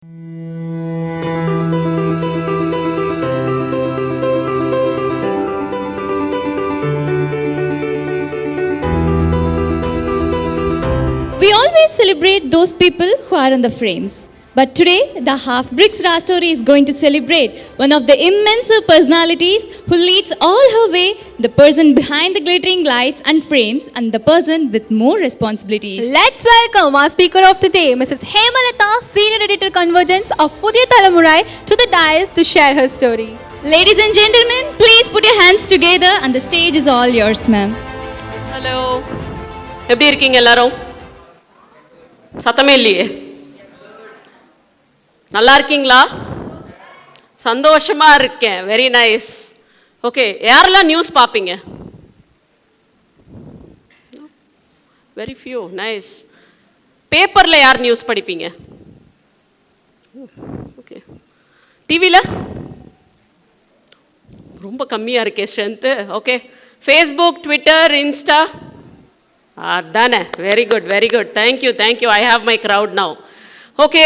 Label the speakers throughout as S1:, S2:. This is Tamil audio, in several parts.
S1: We always celebrate those people who are in the frames. But today, the Half Bricks Raw Story is going to celebrate one of the immense personalities who leads all her way, the person behind the glittering lights and frames, and the person with more responsibilities.
S2: Let's welcome our speaker of the day, Mrs. Hemalatha, Senior Editor Convergence of Puthiya Thalaimurai, to the dais to share her story.
S1: Ladies and gentlemen, please put your hands together and the stage is all yours, ma'am.
S3: Hello, எப்படி இருக்கீங்க எல்லாரும்? சத்தமே இல்லையே. நல்லா இருக்கீங்களா? சந்தோஷமா இருக்கேன். Very nice. ஓகே, யாரெல்லாம் நியூஸ் பார்ப்பீங்க? Very few. நைஸ். பேப்பரில் யார் நியூஸ் படிப்பீங்க? ஓகே. டிவியில் ரொம்ப கம்மியாக இருக்கே strength. Okay. Facebook, Twitter, Insta தானே? Very good, very good. Thank you, thank you. I have my crowd now. Okay,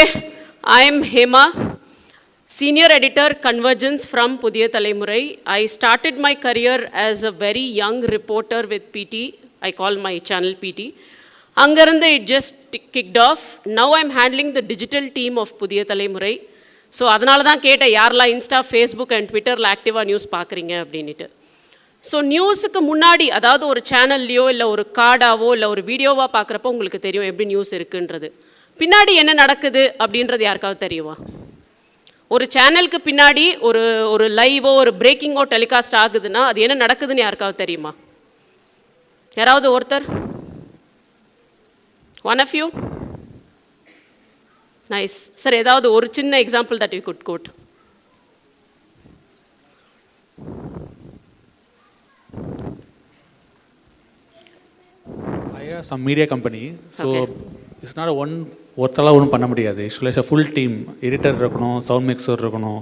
S3: I am Hema, Senior Editor Convergence from Puthiya Thalaimurai. I started my career as a very young reporter with PT. I call my channel PT. Angaranda it just kicked off. Now I am handling the digital team of Puthiya Thalaimurai. So அதனால தான் கேட்டேன் யாரெல்லாம் இன்ஸ்டா, ஃபேஸ்புக் அண்ட் ட்விட்டரில் ஆக்டிவாக நியூஸ் பார்க்குறீங்க அப்படின்ட்டு. ஸோ நியூஸுக்கு முன்னாடி, அதாவது ஒரு சேனல்லையோ இல்லை ஒரு கார்டாவோ இல்லை ஒரு வீடியோவாக பார்க்குறப்போ உங்களுக்கு தெரியும் எப்படி நியூஸ் இருக்குன்றது. பின்னாடி என்ன நடக்குது அப்படின்றது யாருக்காவது தெரியுமா? ஒரு சேனலுக்கு பின்னாடி ஒரு லைவோ ஒரு பிரேக்கிங்கோ டெலிகாஸ்ட் ஆகுதுன்னா அது என்ன நடக்குதுன்னு யாருக்காவது தெரியுமா? யாராவது ஒருத்தர்? One of you? Nice sir. ஏதாவது ஒரு சின்ன example that you could quote.
S4: Some media company, so okay. It's not a one ஒருத்தலாம் ஒன்றும் பண்ண முடியாது. ஆக்சுவலாக இட்ஸ் ஃபுல் டீம். எடிட்டர் இருக்கணும், சவுண்ட் மிக்சர் இருக்கணும்,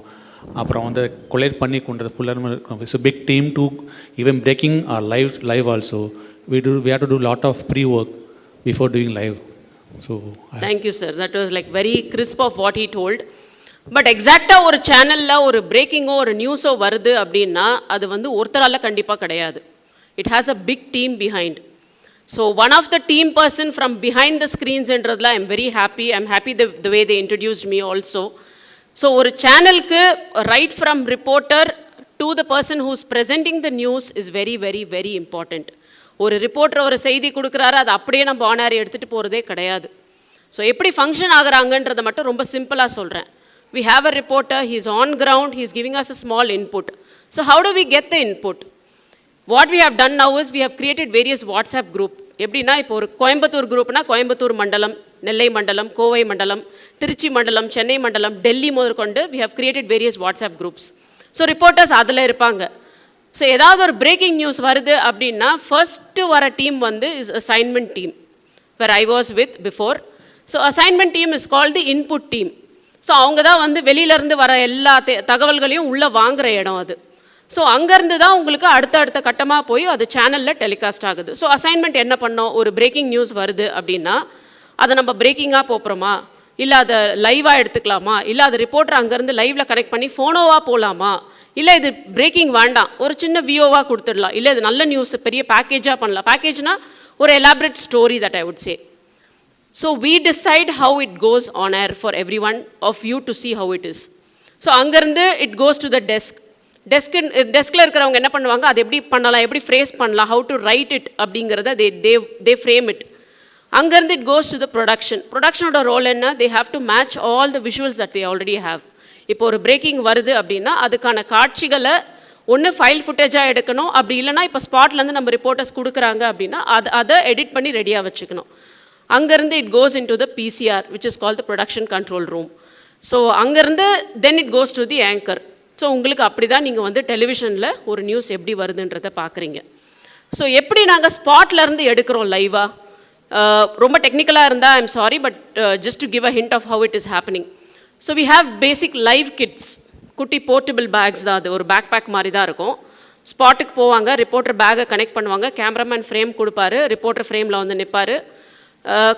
S4: அப்புறம் வந்து கொலேட் பண்ணி கொண்டது ஃபுல்லாக இருக்கணும். It's a big team to even breaking our live also. We have to do lot of pre-work before doing live. So
S3: thank you sir, that was like very crisp of what he told. But எக்ஸாக்டாக ஒரு சேனலில் ஒரு பிரேக்கிங்கோ ஒரு நியூஸோ வருது அப்படின்னா அது வந்து ஒருத்தரால் கண்டிப்பாக கிடையாது. It has a big team behind. So one of the team person from behind the screens என்றதுல I'm very happy. I'm happy the way they introduced me also. So ஒரு சேனலுக்கு right from reporter to the person who's presenting the news is very very very important. ஒரு ரிப்போர்ட்டர் ஒரு செய்தி கொடுக்குறாரு, அது அப்படியே நம்ம ஆனாரி எடுத்துகிட்டு போகிறதே கிடையாது. ஸோ எப்படி ஃபங்க்ஷன் ஆகுறாங்கன்றதை மட்டும் ரொம்ப சிம்பிளாக சொல்கிறேன். We have a reporter, he's on ground, he's giving us a small input. So how do we get the input? What we have done now is we have created various WhatsApp group. எப்படின்னா இப்போ ஒரு கோயம்புத்தூர் குரூப்னா கோயம்புத்தூர் மண்டலம், நெல்லை மண்டலம், கோவை மண்டலம், திருச்சி மண்டலம், சென்னை மண்டலம், டெல்லி முதற்கொண்டு we have created various WhatsApp groups. So reporters அதில் இருப்பாங்க. ஸோ ஏதாவது ஒரு பிரேக்கிங் நியூஸ் வருது அப்படின்னா ஃபர்ஸ்ட்டு வர டீம் வந்து is assignment team, where I was with before. So assignment team is called the input team. So அவங்க தான் வந்து வெளியிலேருந்து வர எல்லா தகவல்களையும் உள்ளே வாங்குகிற இடம் அது. ஸோ அங்கேருந்து தான் உங்களுக்கு அடுத்த கட்டமாக போய் அது சேனலில் டெலிகாஸ்ட் ஆகுது. ஸோ அசைன்மெண்ட் என்ன பண்ணோம்? ஒரு பிரேக்கிங் நியூஸ் வருது அப்படின்னா அதை நம்ம பிரேக்கிங்காக போகிறோமா, இல்லை அதை லைவாக எடுத்துக்கலாமா, இல்லை அது ரிப்போர்ட்டர் அங்கேருந்து லைவில் கனெக்ட் பண்ணி ஃபோனோவாக போகலாமா, இல்லை இது பிரேக்கிங் வேண்டாம் ஒரு சின்ன வியோவாக கொடுத்துடலாம், இல்லை இது நல்ல நியூஸ் பெரிய பேக்கேஜாக பண்ணலாம். பேக்கேஜ்னா ஒரு elaborate story that I would say. So we decide how it goes on air for everyone of you to see how it is. So அங்கேருந்து it goes to the டெஸ்கில் இருக்கிறவங்க என்ன பண்ணுவாங்க, அது எப்படி பண்ணலாம், எப்படி ஃப்ரேஸ் பண்ணலாம், ஹவு டு ரைட் இட் அப்படிங்கிறத தே ஃப்ரேம் இட். அங்கேருந்து இட் கோஸ் டு த ப்ரொடக்ஷனோட ரோல் என்ன? They have to match all the visuals that they already have. இப்போ ஒரு பிரேக்கிங் வருது அப்படின்னா அதுக்கான காட்சிகளை ஒன்று ஃபைல் ஃபுட்டேஜாக எடுக்கணும், அப்படி இல்லைனா இப்போ ஸ்பாட்லேருந்து நம்ம ரிப்போர்ட்டர்ஸ் கொடுக்குறாங்க அப்படின்னா அதை எடிட் பண்ணி ரெடியாக வச்சுக்கணும். அங்கேருந்து it goes into the PCR which is call the production control room. So அங்கேருந்து then it goes to the anchor. So உங்களுக்கு அப்படி தான் நீங்கள் வந்து டெலிவிஷனில் ஒரு நியூஸ் எப்படி வருதுன்றதை பார்க்குறீங்க. ஸோ எப்படி நாங்கள் ஸ்பாட்லேருந்து எடுக்கிறோம் லைவாக, ரொம்ப டெக்னிக்கலாக இருந்தால் I'm sorry, but just to give a hint of how it is happening. So we have basic live kits, குட்டி போர்ட்டபிள் பேக்ஸ் தான். அது ஒரு பேக் பேக் மாதிரி தான் இருக்கும். ஸ்பாட்டுக்கு போவாங்க, ரிப்போர்ட்டர் பேக்கை கனெக்ட் பண்ணுவாங்க, கேமராமேன் ஃப்ரேம் கொடுப்பாரு, ரிப்போர்ட்டர் ஃப்ரேமில் வந்து நிற்பார்.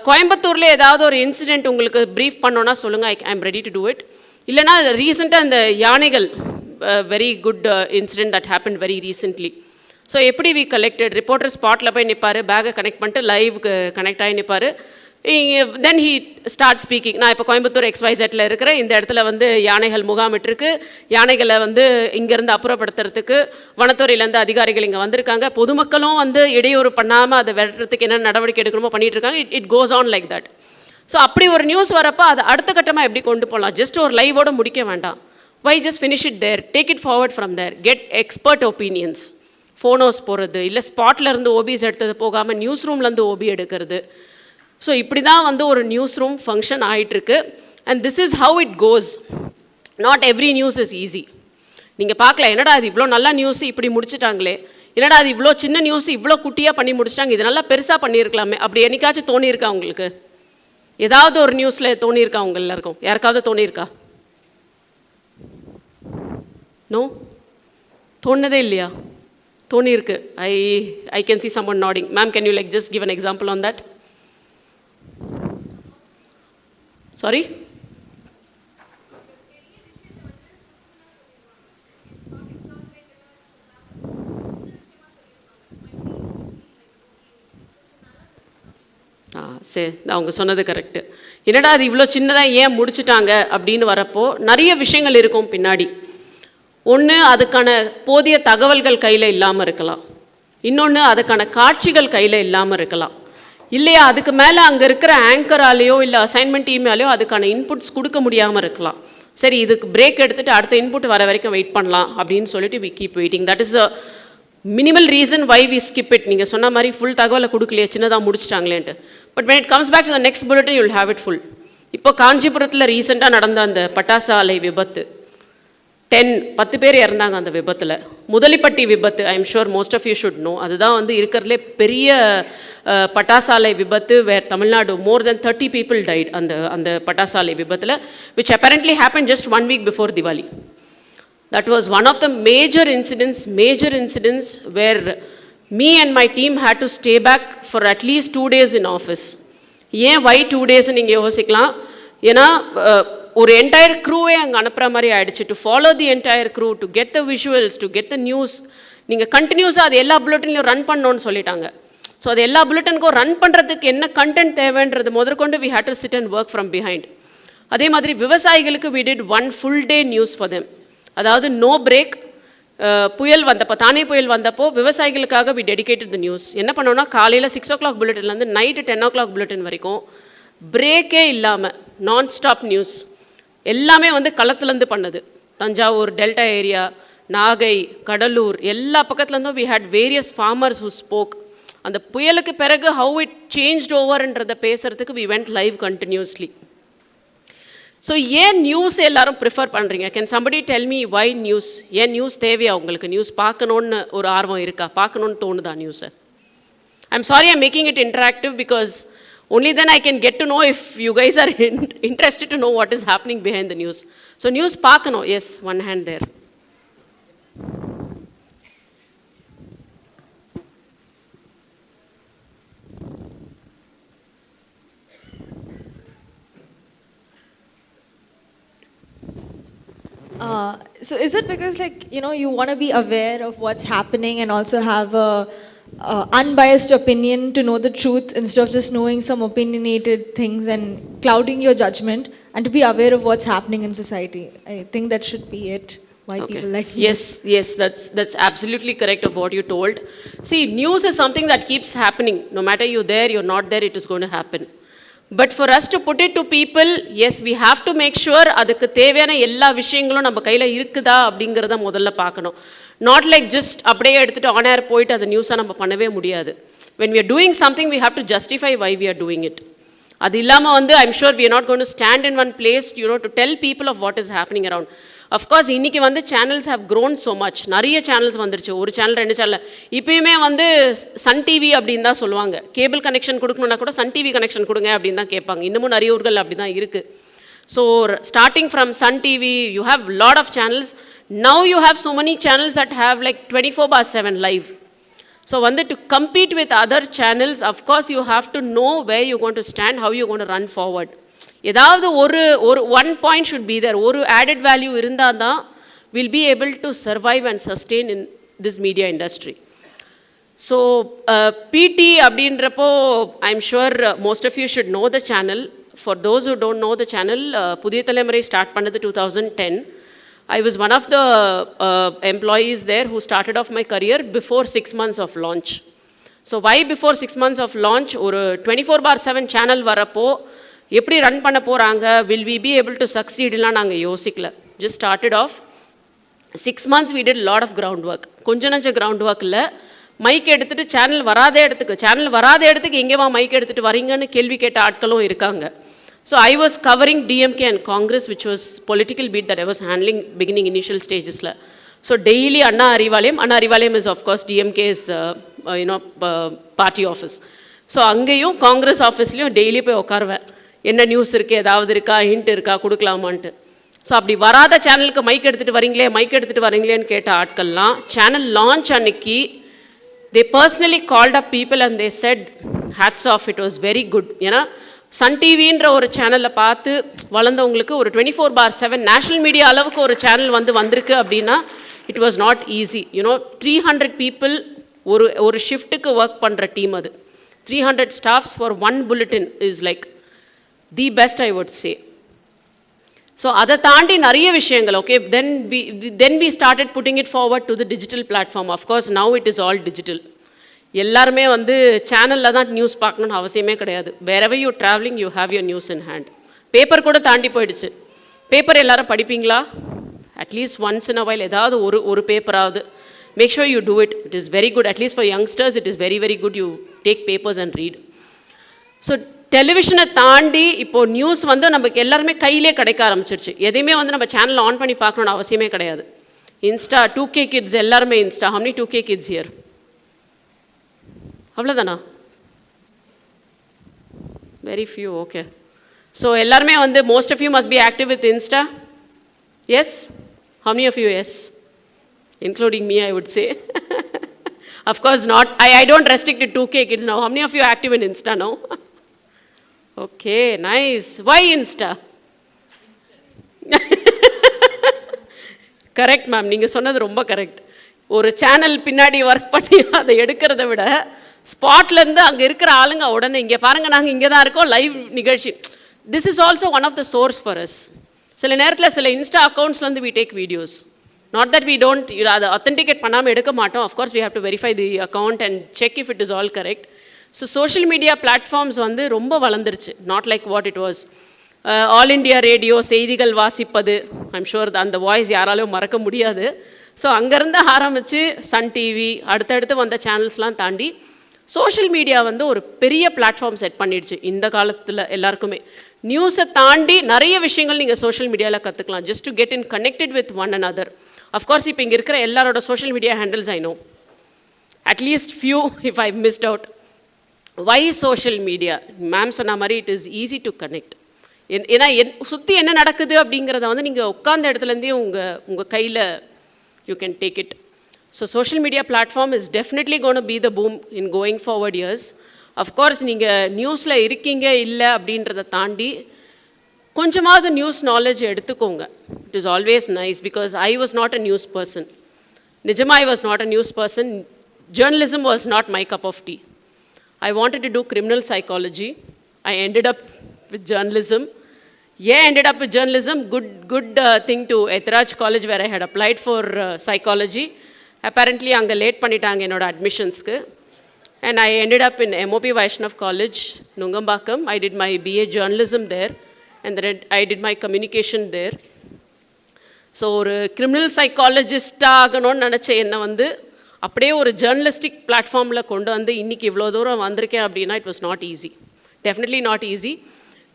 S3: கோயம்புத்தூரில் ஏதாவது ஒரு இன்சிடெண்ட் உங்களுக்கு ப்ரீஃப் பண்ணோன்னா சொல்லுங்கள், I am ready to do it. இல்லைனா ரீசெண்டாக இந்த யானைகள், very good incident that happen very recently. So எப்படி வி கலெக்டட், ரிப்போர்ட்டர் ஸ்பாட்டில் போய் நிற்பார், பேக்கை கனெக்ட் பண்ணிட்டு லைவுக்கு கனெக்ட் ஆகி நிற்பார். தென் ஹீ ஸ்டார்ட் ஸ்பீக்கிங். நான் இப்போ கோயம்புத்தூர் XYZல இருக்கிறேன், இந்த இடத்துல வந்து யானைகள் முகாமிட்டிருக்கு, யானைகளை வந்து இங்கேருந்து அப்புறப்படுத்துறதுக்கு வனத்துறையிலேருந்து அதிகாரிகள் இங்கே வந்திருக்காங்க, பொதுமக்களும் வந்து இடையூறு பண்ணாமல் அதை வெட்டுறதுக்கு என்ன நடவடிக்கை எடுக்கணுமோ பண்ணிகிட்டு இருக்காங்க. It goes on like that. So அப்படி ஒரு நியூஸ் வரப்போ அதை அடுத்த கட்டமாக எப்படி கொண்டு போகலாம்? ஜஸ்ட் ஒரு லைவோடு முடிக்க வேண்டாம். Why just finish it there, take it forward from there, get expert opinions. Phonos போகிறது, இல்லை ஸ்பாட்லேருந்து ஓபிஸ் எடுத்தது போகாமல் நியூஸ் ரூம்லேருந்து ஓபி எடுக்கிறது. ஸோ இப்படி தான் வந்து ஒரு நியூஸ் ரூம் ஃபங்க்ஷன் ஆகிட்டுருக்கு. And this is how it goes. Not every news is easy. நீங்கள் பார்க்கலாம், என்னடா அது இவ்வளோ நல்ல நியூஸ் இப்படி முடிச்சுட்டாங்களே, என்னடா அது இவ்வளோ சின்ன நியூஸ் இவ்வளோ குட்டியாக பண்ணி முடிச்சிட்டாங்க, இது நல்லா பெருசாக பண்ணியிருக்கலாமே, அப்படி என்னைக்காச்சும் தோணியிருக்கா உங்களுக்கு? ஏதாவது ஒரு நியூஸில் தோணியிருக்கா உங்க எல்லாருக்கும்? யாருக்காவது தோணியிருக்கா? நோ, தோணுனதே இல்லையா? தோணியிருக்கு. I can see summon nothing. Ma'am, can you like just give an example on that? Sorry, சரி, அவங்க சொன்னது கரெக்டு. என்னடா அது இவ்வளோ சின்னதாக ஏன் முடிச்சுட்டாங்க அப்படின்னு வரப்போ நிறைய விஷயங்கள் இருக்கும் பின்னாடி. ஒன்று, அதுக்கான போதிய தகவல்கள் கையில் இல்லாமல் இருக்கலாம். இன்னொன்று, அதுக்கான காட்சிகள் கையில் இல்லாமல் இருக்கலாம். இல்லையா அதுக்கு மேலே அங்கே இருக்கிற ஆங்கராலேயோ இல்லை அசைன்மெண்ட் டீமாலேயோ அதுக்கான இன்புட்ஸ் கொடுக்க முடியாமல் இருக்கலாம். சரி, இதுக்கு பிரேக் எடுத்துகிட்டு அடுத்த இன்புட் வர வரைக்கும் வெயிட் பண்ணலாம் அப்படின்னு சொல்லிட்டு we keep waiting. That is a minimal reason why we skip it. நீங்கள் சொன்ன மாதிரி ஃபுல் தகவலை கொடுக்கலையே, சின்னதாக முடிச்சிட்டாங்களேன்ட்டு. But when it comes back to the next bulletin, you will have it full. இப்போ காஞ்சிபுரத்தில் ரீசெண்டாக நடந்த அந்த பட்டாசு ஆலை விபத்து, 10 பேர் இறந்தாங்க அந்த விபத்தில். முதலிப்பட்டி விபத்து, I am sure most of you should know. அதுதான் வந்து இருக்கிறதுலே பெரிய பட்டாசாலை விபத்து. வேர் தமிழ்நாடு மோர் தென் 30 people died அந்த பட்டாசாலை விபத்தில், which apparently happened just 1 week before Diwali. That was one of the major incidents where me and my team had to stay back for at least 2 days in office. ஏன் why 2 days நீங்கள் யோசிக்கலாம். ஏன்னா ஒரு என்டையர் க்ரூவே அங்கே அனுப்புகிற மாதிரி ஆகிடுச்சு. To follow the entire crew, to get the visuals, to get the news. நீங்கள் கண்டினியூஸாக அது எல்லா புல்லட்டின்லையும் ரன் பண்ணணும்னு சொல்லிட்டாங்க. ஸோ அது எல்லா புல்லட்டினுக்கும் ரன் பண்ணுறதுக்கு என்ன கண்டென்ட் தேவைன்றது முதற்கொண்டு we had to sit and work from behind. அதே மாதிரி விவசாயிகளுக்கு we did 1 full day news for them. அதாவது நோ பிரேக். புயல் வந்தப்போ, தானே புயல் வந்தப்போ விவசாயிகளுக்காக we dedicated the news. என்ன பண்ணோன்னா காலையில் 6 o'clock புல்லட்டின்லேருந்து நைட்டு 10 o'clock புல்லட்டின் வரைக்கும் பிரேக்கே இல்லாமல் நான் ஸ்டாப் நியூஸ். எல்லாமே வந்து களத்துலேருந்து பண்ணது. தஞ்சாவூர், டெல்டா ஏரியா, நாகை, கடலூர், எல்லா பக்கத்துலேருந்தும் we had various farmers who spoke. அந்த புயலுக்கு பிறகு how it changed overன்றதை பேசுகிறதுக்கு we went live continuously. So ஏன் நியூஸ் எல்லாரும் ப்ரிஃபர் பண்ணுறீங்க? Can somebody tell me why news? ஏன் நியூஸ் தேவையா உங்களுக்கு? நியூஸ் பார்க்கணுன்னு ஒரு ஆர்வம் இருக்கா? பார்க்கணுன்னு தோணுதா நியூஸை? I'm sorry, I'm making it interactive because only then I can get to know if you guys are interested to know what is happening behind the news. So news பார்க்கணும். Yes, one hand there.
S5: So is it because you want to be aware of what's happening and also have a unbiased opinion to know the truth instead of just knowing some opinionated things and clouding your judgment, and to be aware of what's happening in society? I think that should be it. Why
S3: Okay.
S5: people like news.
S3: Yes, that's absolutely correct of what you told. See, news is something that keeps happening. No matter you're there, you're not there, it is going to happen. But for us to put it to people, yes, we have to make sure அதுக்கு தேவையான எல்லா விஷயங்களும் நம்ம கையில் இருக்குதா அப்படிங்கிறத முதல்ல பார்க்கணும். நாட் லைக் ஜஸ்ட் அப்படியே எடுத்துகிட்டு ஆன் ஏர் போயிட்டு அந்த நியூஸை நம்ம பண்ணவே முடியாது. when we are doing something, we have to justify why we are doing it. அது இல்லாமல் வந்து I'm sure we are not going to stand in one place, to tell people of what is happening around. Of course இன்றைக்கி வந்து channels have grown so much. நிறைய சேனல்ஸ் வந்துருச்சு. ஒரு சேனல் 2 சேனல். இப்போயுமே வந்து சன் டிவி அப்படின்னு தான் சொல்லுவாங்க. கேபிள் கனெக்ஷன் கொடுக்கணுன்னா கூட சன் டிவி கனெக்ஷன் கொடுங்க அப்படின்னு தான் கேட்பாங்க. இன்னமும் நிறைய ஊர்கள் அப்படி தான் இருக்குது. So starting from Sun TV, you have lot of channels. Now you have so many channels that have like 24/7 live. So வந்து to compete with other channels of course you have to know where you gone to stand, how you gone to run forward. ஏதாவது ஒரு one point should be there, ஒரு ஆடட் வேல்யூ இருந்தால் தான் will be able to survive and sustain in this media industry. So PT அப்படின்றப்போ I'm sure most of you should know the channel. For those who don't know the channel, Puthiya Thalaimurai start பண்ணது 2010. I was one of the employees there who started off my career before 6 months of launch. So why before 6 months of launch? ஒரு 24/7 சேனல் வரப்போ எப்படி ரன் பண்ண போகிறாங்க, will we be able to succeed எல்லாம் நாங்கள் யோசிக்கல. Just started off 6 months we did a lot of ground work. கொஞ்ச நஞ்ச கிரவுண்ட் ஒர்க் இல்லை, மைக் எடுத்துகிட்டு சேனல் வராத இடத்துக்கு எங்கேவா மைக் எடுத்துகிட்டு வரீங்கன்னு கேள்வி கேட்ட ஆட்களும் இருக்காங்க. So I was covering DMK and Congress, which was political beat that I was handling beginning initial stages la. So daily Anna Arivalayam is of course DMK's party office. So angayum Congress office liyum daily போய் உட்காருவேன், என்ன நியூஸ் இருக்குது, ஏதாவது இருக்கா, ஹிண்ட் இருக்கா, கொடுக்கலாமான்ட்டு. ஸோ அப்படி வராத சேனலுக்கு மைக் எடுத்துகிட்டு வரீங்களேன்னு கேட்ட ஆட்கள்லாம் சேனல் லான்ச் அன்னைக்கு they personally called up people and they said hats off, it was very good. ஏன்னா சன் டிவின்ற ஒரு சேனலில் பார்த்து வளர்ந்தவங்களுக்கு ஒரு 24/7 நேஷ்னல் மீடியா அளவுக்கு ஒரு சேனல் வந்திருக்கு அப்படின்னா it was not easy. 300 people ஒரு ஷிஃப்ட்டுக்கு ஒர்க் பண்ணுற டீம் அது. 300 staffs for one bulletin is like the best I would say. So அதை தாண்டி நிறைய விஷயங்கள். Okay, then we started putting it forward to the digital platform. Of course now it is all digital. எல்லாருமே சேனலில் தான் நியூஸ் பார்க்கணுன்னு அவசியமே கிடையாது. Wherever you travelling you have your news in hand. Paper கூட தாண்டி போயிடுச்சு. பேப்பர் எல்லாரும் படிப்பீங்களா? At least once in a while ஏதாவது ஒரு பேப்பராவது. Make sure you do it. It is very good. At least for youngsters it is very very good. You take papers and read. So டெலிவிஷனை தாண்டி இப்போது நியூஸ் நமக்கு எல்லாருமே கையிலே கிடைக்க ஆரம்பிச்சிருச்சு. எதையுமே நம்ம சேனலில் ஆன் பண்ணி பார்க்கணுன்னு அவசியமே கிடையாது. இன்ஸ்டா 2K கிட்ஸ் எல்லாருமே insta. how many 2K kids here? அவ்வளோதானா? Very few. ஓகே. ஸோ எல்லாருமே most of you must be active with insta. Yes? how many of you yes? Including me, I would say. Of course not. I don't restrict to 2K kids now. How many of you are active in Insta now? Okay, nice. Why Insta? Correct ma'am, நீங்கள் சொன்னது ரொம்ப கரெக்ட். ஒரு சேனல் பின்னாடி ஒர்க் பண்ணி அதை எடுக்கிறத விட ஸ்பாட்லேருந்து அங்கே இருக்கிற ஆளுங்க உடனே இங்கே பாருங்கள், நாங்கள் இங்கே தான் இருக்கோம், லைவ் நிகழ்ச்சி. This is also one of the source for us. சில நேரத்தில் சில இன்ஸ்டா அக்கௌண்ட்ஸ்லேருந்து we take videos. Not that we don't அதை அத்தன்டிகேட் பண்ணாமல் எடுக்க மாட்டோம். Of course we have to verify the account and check if it is all correct. So social media platforms ரொம்ப வளர்ந்துருச்சு. Not like what it was. All India Radio, செய்திகள் வாசிப்பது, ஐம் ஷுர் அந்த வாய்ஸ் யாராலையும் மறக்க முடியாது. ஸோ அங்கேருந்து ஆரம்பித்து சன் டிவி அடுத்தடுத்து வந்த சேனல்ஸ்லாம் தாண்டி சோஷியல் மீடியா ஒரு பெரிய பிளாட்ஃபார்ம் செட் பண்ணிடுச்சு இந்த காலத்தில். எல்லாருக்குமே நியூஸை தாண்டி நிறைய விஷயங்கள் நீங்கள் சோஷியல் மீடியாவில் கற்றுக்கலாம், just to get in connected with one and other. Of course இப்போ இங்கே இருக்கிற எல்லாரோட social media handles I know, at least few if I missed out. Why social media? Ma'am சொன்ன மாதிரி it is easy to connect. ஏன்னா சுற்றி என்ன நடக்குது அப்படிங்கிறத நீங்கள் உட்கார்ந்த இடத்துலேருந்தே உங்கள் கையில் you can take it. So social media platform is definitely going to be the boom in going forward years. Of course நீங்கள் நியூஸில் இருக்கீங்க இல்லை அப்படின்றத தாண்டி கொஞ்சமாவது நியூஸ் நாலேஜ் எடுத்துக்கோங்க. It is always nice because I was not a news person. நிஜமாக I was not a news person. Journalism was not my cup of tea. I wanted to do criminal psychology. I ended up with journalism. Ended up with journalism. Good thing to Ethraj College where I had applied for psychology. Apparently அங்கே லேட் பண்ணிட்டாங்க என்னோட அட்மிஷன்ஸ்க்கு. And I ended up in MOP Vaishnav College, Nungambakkam. I did my BA journalism there and then I did my communication there. So ஒரு கிரிமினல் சைக்காலஜிஸ்டாக ஆகணும்னு நினச்ச என்னை அப்படியே ஒரு ஜேர்னலிஸ்டிக் பிளாட்ஃபார்மில் கொண்டு இன்றைக்கி இவ்வளோ தூரம் வந்திருக்கேன் அப்படின்னா it was not easy. Definitely not easy.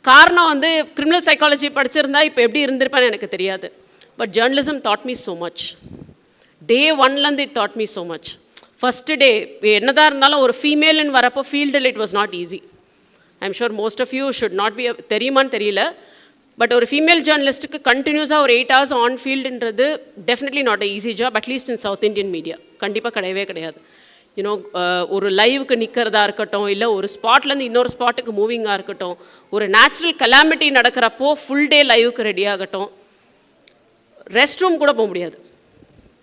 S3: காரணம் கிரிமினல் சைக்காலஜி படிச்சிருந்தா இப்போ எப்படி இருந்திருப்பேன்னு எனக்கு தெரியாது. But journalism taught me so much. Day ஒன்லேருந்து it taught me so much. First day என்னதான் இருந்தாலும் ஒரு ஃபீமேல்னு வரப்போ ஃபீல்டில் it was not easy. I'm sure most of you should not be தெரியுமான்னு தெரியல. பட் ஒரு ஃபீமேல் ஜேர்னலிஸ்ட்டுக்கு கண்டினியூஸாக ஒரு 8 hours ஆன் ஃபீல்டுன்றது definitely not a easy job, at least in south Indian media. கண்டிப்பாக கிடையவே கிடையாது. யூனோ ஒரு லைவுக்கு நிற்கிறதா இருக்கட்டும், இல்லை ஒரு ஸ்பாட்லேருந்து இன்னொரு ஸ்பாட்டுக்கு மூவிங்காக இருக்கட்டும், ஒரு நேச்சுரல் கலாமிட்டி நடக்கிறப்போ ஃபுல் டே லைவுக்கு ரெடி ஆகட்டும், ரெஸ்ட் ரூம் கூட போக முடியாது.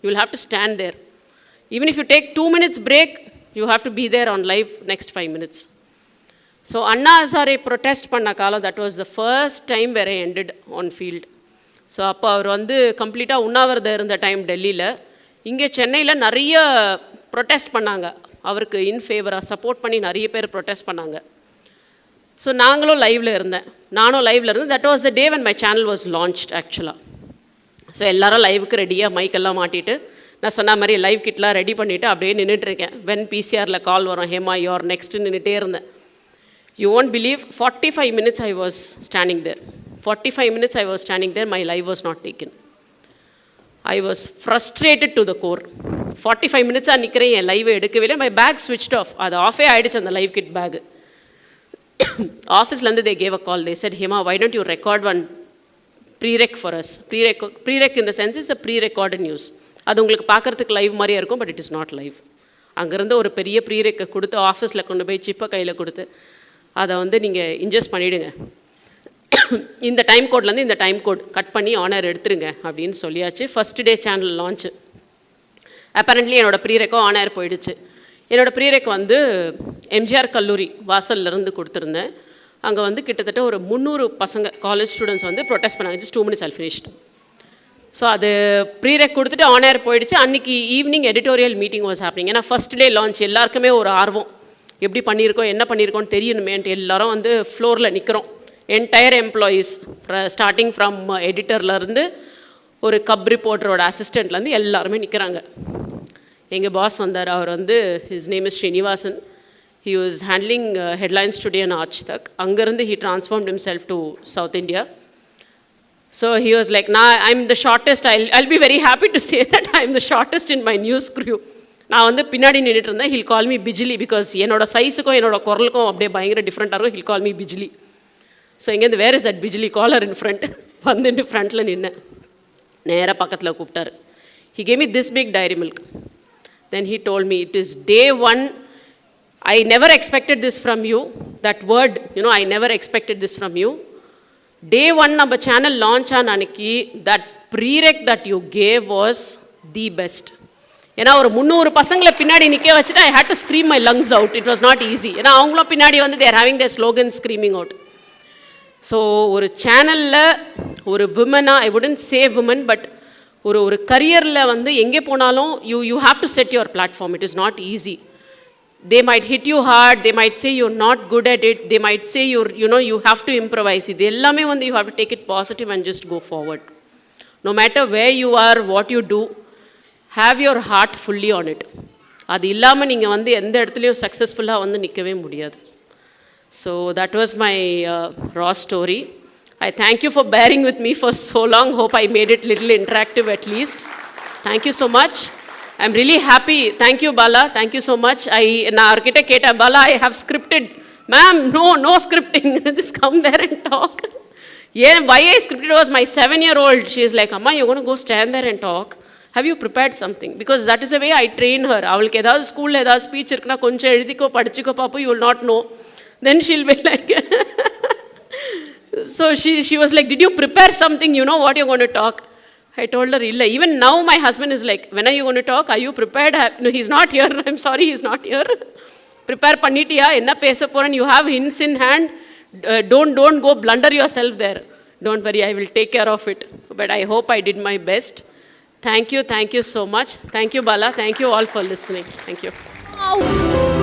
S3: You will have to stand there. Even if you take 2 minutes break, you have to be there on live next 5 minutes. So Anna Hazare protest பண்ண காலம், that was the first time where I ended on field. So அப்போ அவர் வந்து கம்ப்ளீட்டாக உண்ணாவிரதம் இருந்த டைம் டெல்லியில். இங்கே சென்னையில் நிறைய ப்ரொட்டெஸ்ட் பண்ணாங்க, அவருக்கு இன்ஃபேவராக சப்போர்ட் பண்ணி நிறைய பேர் ப்ரொட்டெஸ்ட் பண்ணாங்க. ஸோ நாங்களும் லைவில் இருந்தேன், நானும் லைவில் இருந்தேன். That was the day when my channel was launched ஆக்சுவலாக. ஸோ எல்லோரும் லைவுக்கு ரெடியாக மைக்கெல்லாம் மாட்டிட்டு, நான் சொன்ன மாதிரி லைவ் கிட்லாம் ரெடி பண்ணிவிட்டு அப்படியே நின்றுட்டுருக்கேன். வென் பிசிஆரில் கால் வரும், ஹேமா யோர் நெக்ஸ்ட்டு நின்றுட்டே இருந்தேன். You won't believe 45 minutes I was standing there. 45 minutes I was standing there, my live was not taken. I was frustrated to the core. 45 minutes நிற்கிறேன், என் லைவை எடுக்கவே இல்லை. My pack switched off. அது ஆஃபே ஆகிடுச்சு அந்த லைவ் கிட் பேகு. ஆஃபீஸ்லேருந்து they gave a call. They said, Hema, why don't you record one pre-rec for us? Pre-rec in the sense is a pre-recorded news. அது உங்களுக்கு பார்க்குறதுக்கு லைவ் மாதிரியே இருக்கும், but it is not live. அங்கேருந்து ஒரு பெரிய ப்ரீரெக்கை கொடுத்து ஆஃபீஸில் கொண்டு போய் சிப்பை கையில் கொடுத்து அதை வந்து நீங்கள் இன்ஜஸ்ட் பண்ணிவிடுங்க, இந்த டைம் கோட்லேருந்து இந்த டைம் கோட் கட் பண்ணி ஆனர் எடுத்துருங்க அப்படின்னு சொல்லியாச்சு. First day channel launch. Apparently என்னோடய ப்ரீரெக்கோ ஆனர் போயிடுச்சு. என்னோடய ப்ரீரெக் வந்து எம்ஜிஆர் கல்லூரி வாசல்லேருந்து கொடுத்துருந்தேன். அங்கே வந்து கிட்டத்தட்ட ஒரு 300 பசங்க காலேஜ் ஸ்டூடெண்ட்ஸ் வந்து ப்ரொட்டெஸ்ட் பண்ணாங்க. Just 2 minutes I'll finish. So அது ப்ரீரெக் கொடுத்துட்டு ஆனர் போயிடுச்சு. அன்றைக்கி evening editorial meeting was happening. ஏன்னா ஃபஸ்ட் டே லான்ச், எல்லாருக்குமே ஒரு ஆர்வம், எப்படி பண்ணியிருக்கோம் என்ன பண்ணியிருக்கோன்னு தெரியணுமேன்ட்டு எல்லோரும் வந்து ஃப்ளோரில் நிற்கிறோம். என்டையர் எம்ப்ளாயீஸ், ஸ்டார்டிங் ஃப்ரம் எடிட்டர்லேருந்து ஒரு கப் ரிப்போர்ட்டரோட அசிஸ்டண்ட்லேருந்து எல்லாருமே நிற்கிறாங்க. எங்கள் பாஸ் வந்தார். அவர் வந்து his name is Srinivasan. He was handling Headlines Today and Aaj Tak. அங்கேருந்து he transformed himself to south India. So he was like, nah, I'm the shortest. I'll be very happy to say that I'm the shortest in my news crew. நான் வந்து பின்னாடி நின்றுட்டு இருந்தேன். He'll call me Bijli, because என்னோட சைஸுக்கும் என்னோட குரலுக்கும் அப்படியே பயங்கர டிஃப்ரெண்ட்டாக இருக்கும். He'll call me பிஜிலி. ஸோ இங்கேருந்து வேர் இஸ் தட் பிஜிலி காலர் இன் ஃப்ரண்ட். வந்துட்டு ஃப்ரண்ட்டில் நின்னேன். நேராக பக்கத்தில் கூப்பிட்டாரு. He gave me this big dairy milk. Then he told me, it is day 1. I never expected this from you. That word, I never expected this from you. Day 1 நம்ம சேனல் லான்ச் ஆன அன்னைக்கு that prerec that you gave was the best. ஏன்னா ஒரு 300 பசங்களை பின்னாடி நிற்க வச்சுட்டு I had to scream my lungs out. It was not easy. ஏன்னா அவங்களும் பின்னாடி வந்து they're having their slogan screaming out. So ஒரு சேனலில் ஒரு விமனாக, I wouldn't say women, but ஒரு கரியரில் வந்து எங்கே போனாலும் you have to set your platform. It is not easy. They might hit you hard, they might say you're not good at it, they might say you have to improvise. இது எல்லாமே வந்து you have to take it positive and just go forward. No matter where you are, what you do, have your heart fully on it. அது இல்லாமல் நீங்கள் வந்து எந்த இடத்துலையும் சக்ஸஸ்ஃபுல்லாக வந்து நிற்கவே முடியாது. So that was my raw story. I thank you for bearing with me for so long. Hope I made it little interactive at least. Thank you so much. I'm really happy. Thank you, Bala. Thank you so much. நான் அவர்கிட்ட கேட்டேன், Bala, I have scripted. Ma'am, no scripting. Just come there and talk. Yeah, why I scripted was my 7-year-old. She is like, Amma, you're going to go stand there and talk. Have you prepared something? Because that is the way I train her. அவளுக்கு ஏதாவது ஸ்கூலில் ஏதாவது ஸ்பீச் இருக்குன்னா கொஞ்சம் எழுதிக்கோ, படிச்சுக்கோ பாப்பு, you will not know. Then she'll be like... So she was like, did you prepare something? You know what you're going to talk? I told her, illa. Even now my husband is like, when are you going to talk? Are you prepared? No, he's not here. I'm sorry, he's not here. Prepare pannitiya, enna pesa poran, you have hints in hand. Don't go blunder yourself there. Don't worry, I will take care of it. But I hope I did my best. Thank you so much. Thank you, Bala. Thank you all for listening. Thank you.
S2: Wow.